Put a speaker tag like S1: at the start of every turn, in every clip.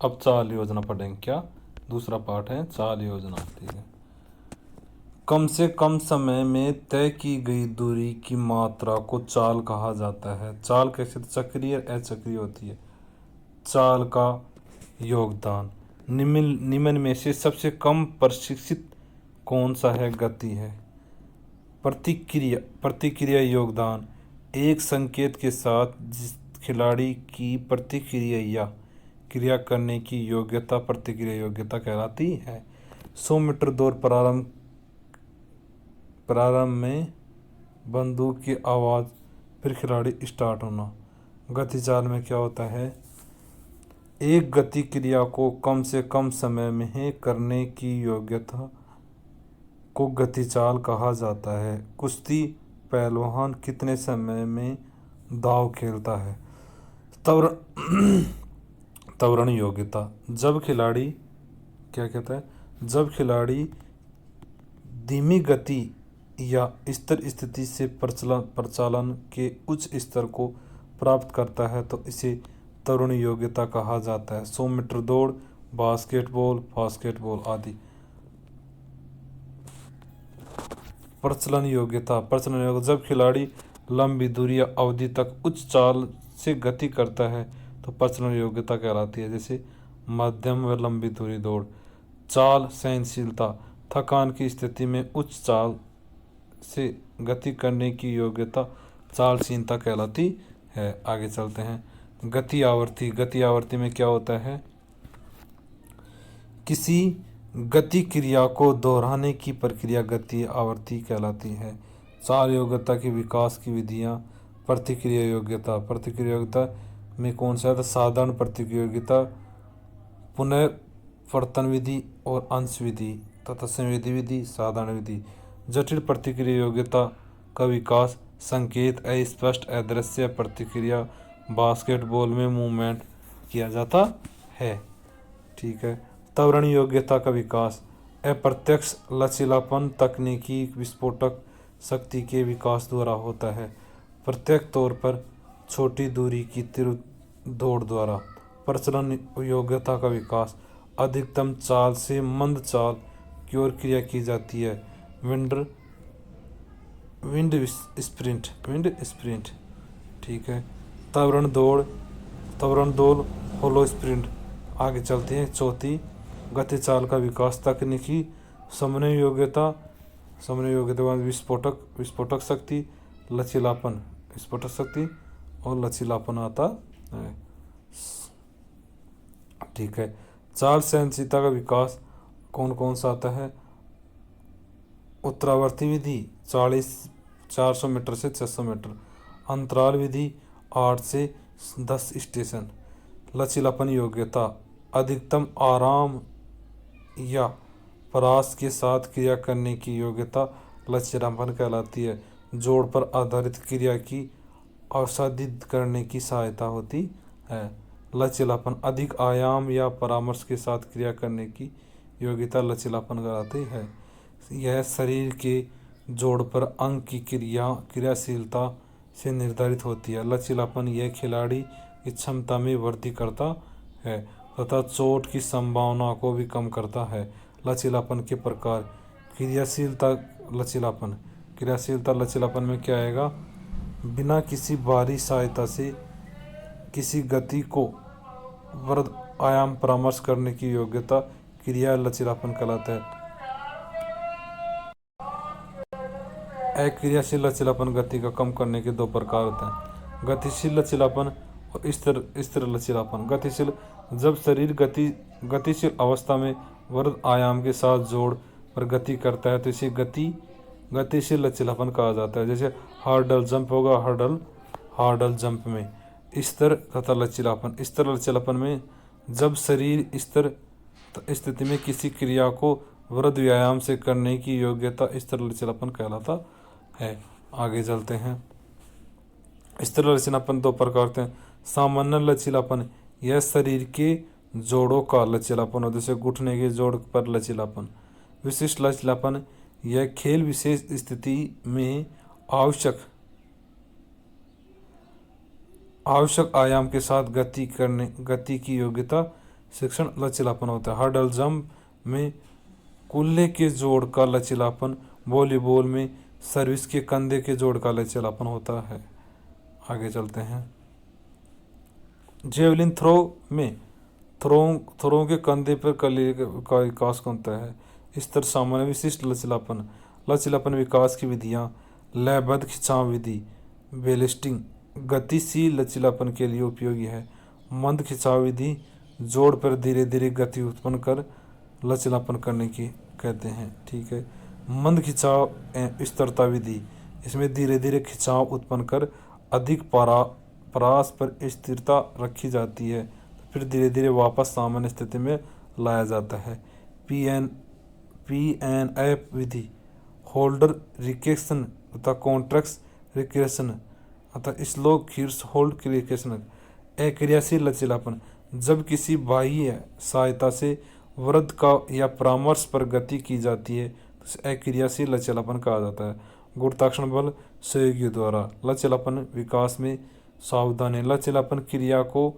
S1: अब चाल योजना पढ़ेंगे। क्या दूसरा पार्ट है चाल योजना। ठीक है। कम से कम समय में तय की गई दूरी की मात्रा को चाल कहा जाता है। चाल कैसे चक्रीय अचक्रीय होती है। चाल का योगदान निम्न में से सबसे कम प्रशिक्षित कौन सा है। गति है। प्रतिक्रिया योगदान एक संकेत के साथ जिस खिलाड़ी की प्रतिक्रिया या क्रिया करने की योग्यता प्रतिक्रिया योग्यता कहलाती है। 100 मीटर दौड़ प्रारंभ में बंदूक की आवाज़ फिर खिलाड़ी स्टार्ट होना। गति चाल में क्या होता है। एक गति क्रिया को कम से कम समय में करने की योग्यता को गति चाल कहा जाता है। कुश्ती पहलवान कितने समय में दांव खेलता है। त्वरण योग्यता जब खिलाड़ी क्या कहता है। जब खिलाड़ी धीमी गति या स्थिर स्थिति से प्रचालन के उच्च स्तर को प्राप्त करता है तो इसे त्वरण योग्यता कहा जाता है। 100 मीटर दौड़ बास्केटबॉल आदि। प्रचलन योग्यता जब खिलाड़ी लंबी दूरी या अवधि तक उच्च चाल से गति करता है तो प्रचलन योग्यता कहलाती है। जैसे मध्यम व लंबी दूरी दौड़। चाल सहनशीलता थकान की स्थिति में उच्च चाल से गति करने की योग्यता चालशीलता कहलाती है। आगे चलते हैं। गति आवृत्ति में क्या होता है। किसी गति क्रिया को दोहराने की प्रक्रिया गति आवृत्ति कहलाती है। चाल योग्यता की विकास की विधियां। प्रतिक्रिया योग्यता में कौन सा है। साधारण प्रतिक्रिया योग्यता पुनर्वर्तन विधि और अंश विधि तथा संवेदी विधि साधारण विधि। जटिल प्रतिक्रिया योग्यता का विकास संकेत अस्पष्ट अदृश्य प्रतिक्रिया बास्केटबॉल में मूवमेंट किया जाता है। ठीक है। त्वरण योग्यता का विकास अप्रत्यक्ष लचीलापन तकनीकी विस्फोटक शक्ति के विकास द्वारा होता है। प्रत्यक्ष तौर पर छोटी दूरी की तीव्र दौड़ द्वारा। प्रचलन योग्यता का विकास अधिकतम चाल से मंद चाल की ओर क्रिया की जाती है। Wind sprint. ठीक है। त्वरण दौड़ होलो स्प्रिंट। आगे चलते हैं। चौथी गति चाल का विकास तकनीकी समन्वय योग्यता विस्फोटक शक्ति और लचीलापन आता है। ठीक है। चाल सहनशीलता का विकास कौन कौन सा आता है। उत्तरावर्ती विधि 400 मीटर से 600 मीटर। अंतराल विधि 8 से 10 स्टेशन। लचीलापन योग्यता अधिकतम आराम या परास के साथ क्रिया करने की योग्यता लचीलापन कहलाती है। जोड़ पर आधारित क्रिया की अवसादित करने की सहायता होती है। लचीलापन अधिक आयाम या परामर्श के साथ क्रिया करने की योग्यता लचीलापन कहलाती है। यह शरीर के जोड़ पर अंग की क्रियाशीलता से निर्धारित होती है। लचीलापन यह खिलाड़ी की क्षमता में वृद्धि करता है तथा चोट की संभावना को भी कम करता है। लचीलापन के प्रकार क्रियाशीलता लचीलापन में क्या आएगा। बिना किसी बाहरी सहायता से किसी गति को वृद्ध आयाम परामर्श करने की योग्यता क्रिया लचीलापन कहलाता है। अक्रियाशील लचीलापन गति का कम करने के दो प्रकार होते हैं। गतिशील लचीलापन और स्थिर लचीलापन। गतिशील जब शरीर गतिशील अवस्था में वृद्ध आयाम के साथ जोड़ पर गति करता है तो इसे गतिशील लचीलापन कहा जाता है। जैसे हर्डल जंप होगा। हर्डल जंप में स्थिर तथा लचीलापन। स्थिर लचीलापन में जब शरीर स्थिर स्थिति में किसी क्रिया को वृद्ध व्यायाम से करने की योग्यता स्थिर लचीलापन कहलाता है। आगे चलते हैं। स्थिर लचीलापन दो प्रकार के हैं। सामान्य लचीलापन यह शरीर के जोड़ों का लचीलापन हो जैसे घुटने के जोड़ पर लचीलापन। विशिष्ट लचीलापन यह खेल विशेष स्थिति में आवश्यक आयाम के साथ गति की योग्यता शिक्षण लचीलापन होता है। हर्डल जंप में कुल्ले के जोड़ का लचीलापन, वॉलीबॉल में सर्विस के कंधे के जोड़ का लचीलापन होता है। आगे चलते हैं। जेवलिन थ्रो में थ्रो के कंधे पर कली का विकास होता है। स्तर सामान्य विशिष्ट लचीलापन। लचीलापन विकास की विधियां लयबद्ध खिंचाव विधि बैलिस्टिंग गतिशील लचीलापन के लिए उपयोगी है। मंद खिंचाव विधि जोड़ पर धीरे धीरे गति उत्पन्न कर लचीलापन करने की कहते हैं। ठीक है। मंद खिंचाव स्थिरता विधि, इसमें धीरे धीरे खिंचाव उत्पन्न कर अधिक परास पर स्थिरता रखी जाती है, फिर धीरे धीरे वापस सामान्य स्थिति में लाया जाता है। PNF विधि होल्डर रिकेशन तथा कॉन्ट्रैक्स रिकेशन अतः स्लो खीर्स होल्ड रिकेशन। अक्रियाशील लचीलापन, जब किसी बाह्य सहायता से वृद्ध का या परामर्श पर गति की जाती है तो उसे अक्रियाशील लचीलापन कहा जाता है। गुरुत्वाकर्षण बल सहयोगियों द्वारा लचीलापन विकास में सावधानी। लचीलापन क्रिया को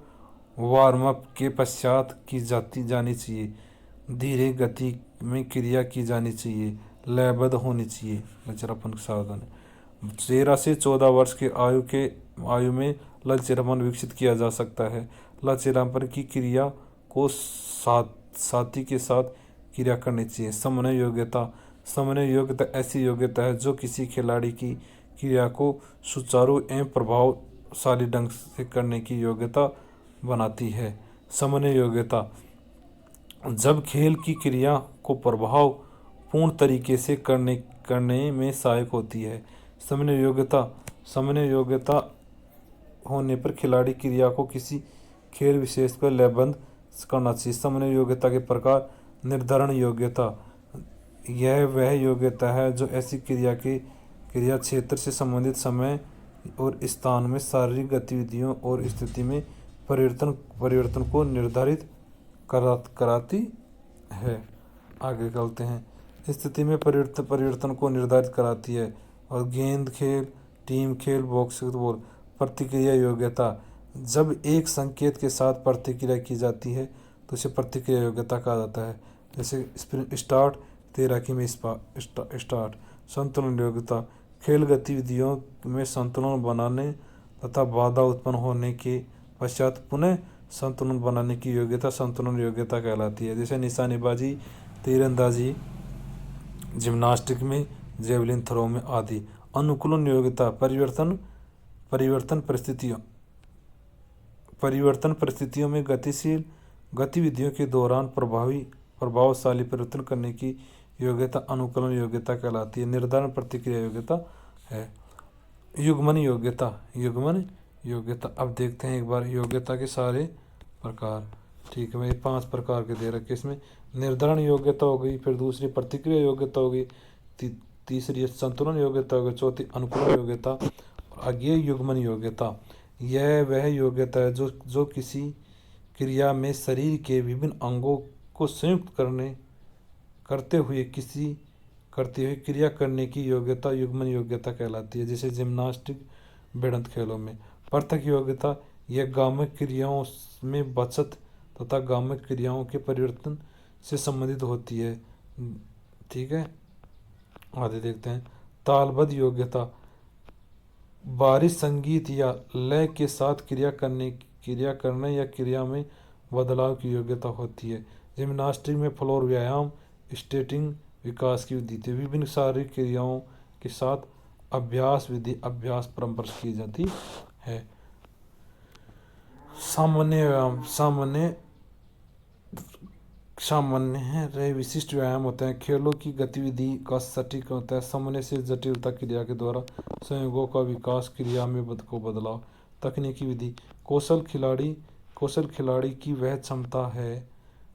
S1: वार्म अप के पश्चात की जानी चाहिए। धीरे गति में क्रिया की जानी चाहिए। लयबद्ध होनी चाहिए। लचीलापन की सावधानी। 13 से 14 वर्ष के आयु में लचीलापन विकसित किया जा सकता है। लचीलापन की क्रिया को साथी के साथ क्रिया करनी चाहिए। समन्वय योग्यता, समन्वय योग्यता ऐसी योग्यता है जो किसी खिलाड़ी की क्रिया को सुचारू एवं प्रभावशाली ढंग से करने की योग्यता बनाती है। समन्वय योग्यता, जब खेल की क्रिया को प्रभावपूर्ण तरीके से करने में सहायक होती है। समन्वय योग्यता होने पर खिलाड़ी क्रिया को किसी खेल विशेष पर लयबद्ध करना चाहिए। समन्वय योग्यता के प्रकार निर्धारण योग्यता, यह वह योग्यता है जो ऐसी क्रिया क्षेत्र से संबंधित समय और स्थान में शारीरिक गतिविधियों और स्थिति में परिवर्तन को निर्धारित कराती है। आगे चलते हैं। स्थिति में परिवर्तन को निर्धारित कराती है। और गेंद खेल, टीम खेल, बास्केटबॉल। प्रतिक्रिया योग्यता, जब एक संकेत के साथ प्रतिक्रिया की जाती है तो उसे प्रतिक्रिया योग्यता कहा जाता है। जैसे स्प्रिंट स्टार्ट, तैराकी में स्टार्ट। संतुलन योग्यता, खेल गतिविधियों में संतुलन बनाने तथा बाधा उत्पन्न होने के पश्चात पुनः संतुलन बनाने की योग्यता संतुलन योग्यता कहलाती है। जैसे निशानेबाजी, तीरंदाजी, जिम्नास्टिक में, जेवलिन थ्रो में आदि। अनुकूलन योग्यता, परिवर्तन परिस्थितियों में गतिशील गतिविधियों के दौरान प्रभावशाली परिवर्तन करने की योग्यता अनुकूलन योग्यता कहलाती है। निर्धारण प्रतिक्रिया योग्यता है। युग्मन योग्यता, अब देखते हैं एक बार योग्यता के सारे प्रकार। ठीक है, मैं 5 प्रकार के दे रखे इसमें। निर्धारण योग्यता हो गई, फिर दूसरी प्रतिक्रिया योग्यता हो गई, तीसरी संतुलन योग्यता हो गई, चौथी अनुकूलन योग्यता, और आगे युग्मन योग्यता। यह वह योग्यता है जो किसी क्रिया में शरीर के विभिन्न अंगों को संयुक्त करते हुए क्रिया करने की योग्यता युग्मन योग्यता कहलाती है। जैसे जिम्नास्टिक, भिड़ंत खेलों में। पृथक योग्यता, यह गामक क्रियाओं में बचत तथा गामक क्रियाओं के परिवर्तन से संबंधित होती है। ठीक है, आगे देखते हैं। तालबद्ध योग्यता, बारिश, संगीत या लय के साथ क्रिया करने या क्रिया में बदलाव की योग्यता होती है। जिम्नास्टिक में फ्लोर व्यायाम, स्केटिंग विकास की विधि थी। विभिन्न शारीरिक क्रियाओं के साथ अभ्यास परंपरा की जाती है। सामान्य व्यायाम, सामान्य है विशिष्ट व्यायाम होते हैं। खेलों की गतिविधि का सटीक होता है। सामान्य से जटिलता क्रिया के द्वारा संयोगों का विकास, क्रिया में को बदलाव। तकनीकी विधि, कौशल खिलाड़ी की वह क्षमता है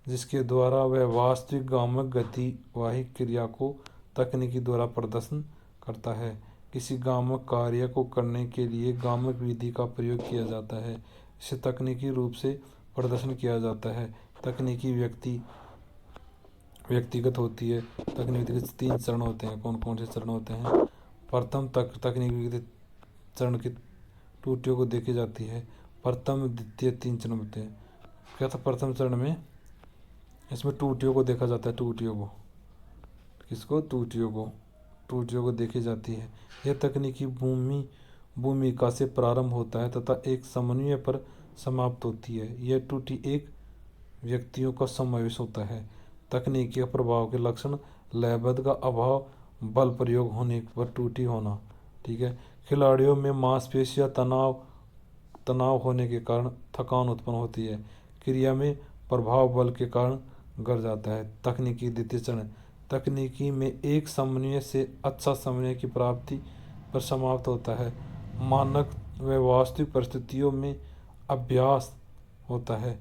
S1: जिसके द्वारा वह वास्तविक गामक गतिवाही क्रिया को तकनीकी द्वारा प्रदर्शन करता है। किसी गामक कार्य को करने के लिए गामक विधि का प्रयोग किया जाता है। इसे तकनीकी रूप से प्रदर्शन किया जाता है। तकनीकी व्यक्तिगत होती है। तकनीकी के 3 चरण होते हैं। कौन कौन से चरण होते हैं? प्रथम तकनीकी चरण की त्रुटियों को देखी जाती है। प्रथम, द्वितीय, 3 चरण होते हैं। क्या था प्रथम चरण में, इसमें टूटियों को देखा जाता है, टूटियों को, किसको, टूटियों को देखी जाती है। यह तकनीकी भूमिका से प्रारंभ होता है तथा एक समन्वय पर समाप्त होती है। यह टूटी एक व्यक्तियों का समावेश होता है। तकनीकी प्रभाव के लक्षण, लयबद्ध का अभाव, बल प्रयोग होने पर टूटी होना। ठीक है। खिलाड़ियों में मांसपेशियां तनाव होने के कारण थकान उत्पन्न होती है। क्रिया में प्रभाव बल के कारण गिर जाता है। तकनीकी द्वितीय चरण, तकनीकी में एक समन्वय से अच्छा समन्वय की प्राप्ति पर समाप्त होता है। मानक व वास्तविक परिस्थितियों में अभ्यास होता है।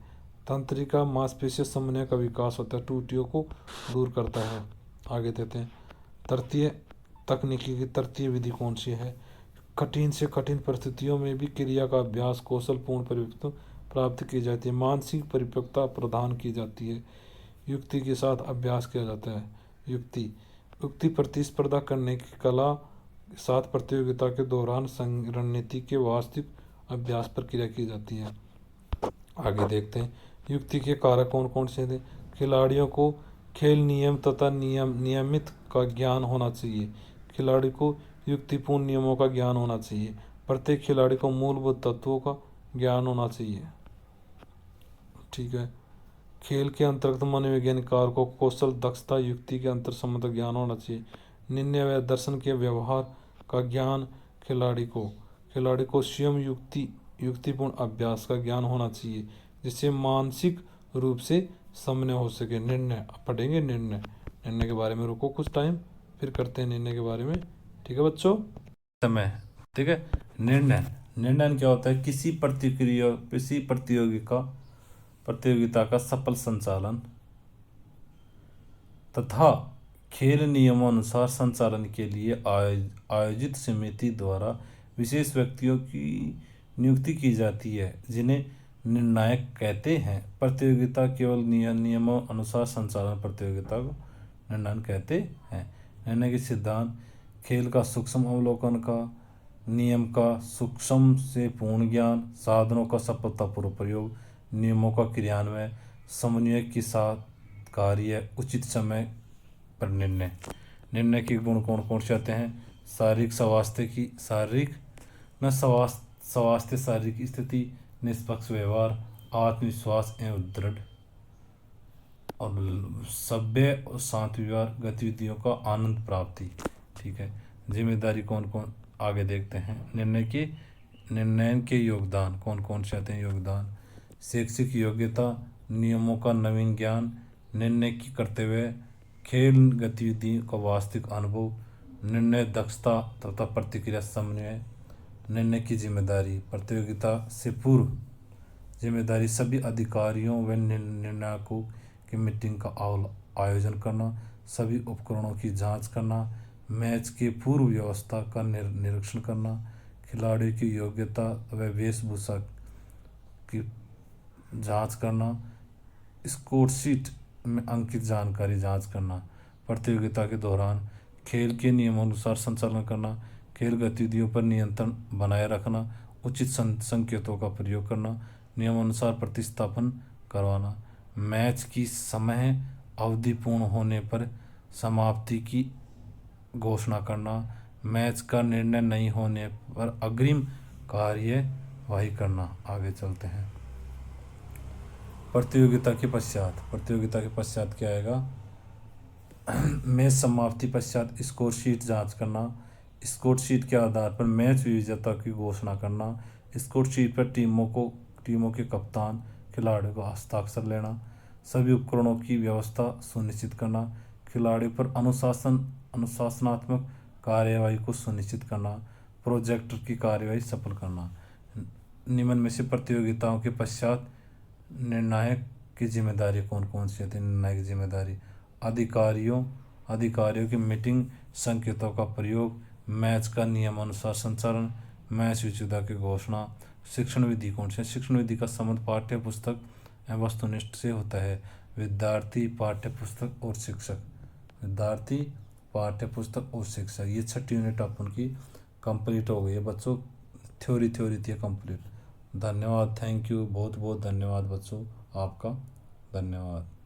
S1: तंत्रिका मांसपेशियों समन्वय का विकास होता है, टूटियों को दूर करता है। आगे देते हैं तृतीय, तकनीकी की तृतीय विधि कौन सी है। कठिन से कठिन परिस्थितियों में भी क्रिया का अभ्यास कौशलपूर्ण परिपक्वता प्राप्त की जाती है। मानसिक परिपक्वता प्रदान की जाती है। युक्ति के साथ अभ्यास किया जाता है। युक्ति प्रतिस्पर्धा करने की कला के साथ प्रतियोगिता के दौरान रणनीति के वास्तविक अभ्यास पर क्रिया की जाती है। आगे देखते हैं युक्ति के कारक कौन कौन से थे। खिलाड़ियों को खेल नियम तथा नियमित का ज्ञान होना चाहिए। खिलाड़ी को युक्तिपूर्ण नियमों का ज्ञान होना चाहिए। प्रत्येक खिलाड़ी को मूलभूत तत्वों का ज्ञान होना चाहिए। ठीक है। खेल के अंतर्गत मनोवैज्ञानिक कारकों, कौशल, दक्षता, युक्ति के अंतर संबंध ज्ञान होना चाहिए। निर्णय व दर्शन के व्यवहार का ज्ञान खिलाड़ी को स्वयं युक्तिपूर्ण अभ्यास का ज्ञान होना चाहिए, जिससे मानसिक रूप से समन्वय हो सके। निर्णय पढ़ेंगे, निर्णय के बारे में रुको कुछ टाइम, फिर करते हैं निर्णय के बारे में। ठीक है बच्चों, समय। ठीक है। निर्णय क्या होता है, किसी प्रतियोगिता का सफल संचालन तथा खेल नियमों अनुसार संचालन के लिए आयोजित समिति द्वारा विशेष व्यक्तियों की नियुक्ति की जाती है, जिन्हें निर्णायक कहते हैं। प्रतियोगिता केवल नियमों अनुसार संचालन प्रतियोगिता को निर्णय कहते हैं। निर्णय के सिद्धांत, खेल का सूक्ष्म अवलोकन का, नियम का सूक्ष्म से पूर्ण ज्ञान, साधनों का सफलतापूर्वक प्रयोग, नियमों का क्रियान्वयन, समन्वय के साथ कार्य, उचित समय पर निर्णय के गुण कौन कौन से आते हैं। शारीरिक स्थिति, निष्पक्ष व्यवहार, आत्मविश्वास एवं दृढ़ और सभ्य और शांत व्यवहार, गतिविधियों का आनंद प्राप्ति। ठीक है। जिम्मेदारी कौन कौन, आगे देखते हैं। निर्णय के योगदान कौन कौन से आते हैं। योगदान, शैक्षिक योग्यता, नियमों का नवीन ज्ञान, निर्णय की करते हुए खेल गतिविधियों का वास्तविक अनुभव, निर्णय दक्षता तथा प्रतिक्रिया समन्वय। निर्णय की जिम्मेदारी, प्रतियोगिता से पूर्व जिम्मेदारी सभी अधिकारियों व निर्णायकों की मीटिंग का आयोजन करना, सभी उपकरणों की जांच करना, मैच के पूर्व व्यवस्था का निरीक्षण करना, खिलाड़ियों की योग्यता व वेशभूषा की जांच करना, स्कोर शीट में अंकित जानकारी जांच करना, प्रतियोगिता के दौरान खेल के नियमानुसार संचालन करना, खेल गतिविधियों पर नियंत्रण बनाए रखना, उचित संकेतों का प्रयोग करना, नियमानुसार प्रतिस्थापन करवाना, मैच की समय अवधि पूर्ण होने पर समाप्ति की घोषणा करना, मैच का निर्णय नहीं होने पर अग्रिम कार्यवाही करना। आगे चलते हैं। प्रतियोगिता के पश्चात क्या आएगा। मैच समाप्ति पश्चात स्कोर शीट जांच करना, स्कोर शीट के आधार पर मैच विजेता की घोषणा करना, स्कोर शीट पर टीमों के कप्तान खिलाड़ियों का हस्ताक्षर लेना, सभी उपकरणों की व्यवस्था सुनिश्चित करना, खिलाड़ियों पर अनुशासनात्मक कार्यवाही को सुनिश्चित करना, प्रोजेक्ट की कार्यवाही सफल करना। निम्न में से प्रतियोगिताओं के पश्चात निर्णायक की जिम्मेदारी कौन कौन सी होती है। निर्णायक जिम्मेदारी, अधिकारियों की मीटिंग, संकेतों का प्रयोग, मैच का नियमानुसार संचालन, मैच विजेता की घोषणा। शिक्षण विधि कौन सी है। शिक्षण विधि का संबंध पाठ्य पुस्तक एवं वस्तुनिष्ठ से होता है। विद्यार्थी, पाठ्य पुस्तक और शिक्षक। विद्यार्थी, पाठ्य पुस्तक और शिक्षक। ये 6ठी यूनिट अपन की कंप्लीट हो गई है बच्चों। थ्योरी थी कंप्लीट। धन्यवाद, थैंक यू, बहुत बहुत धन्यवाद बच्चों। आपका धन्यवाद।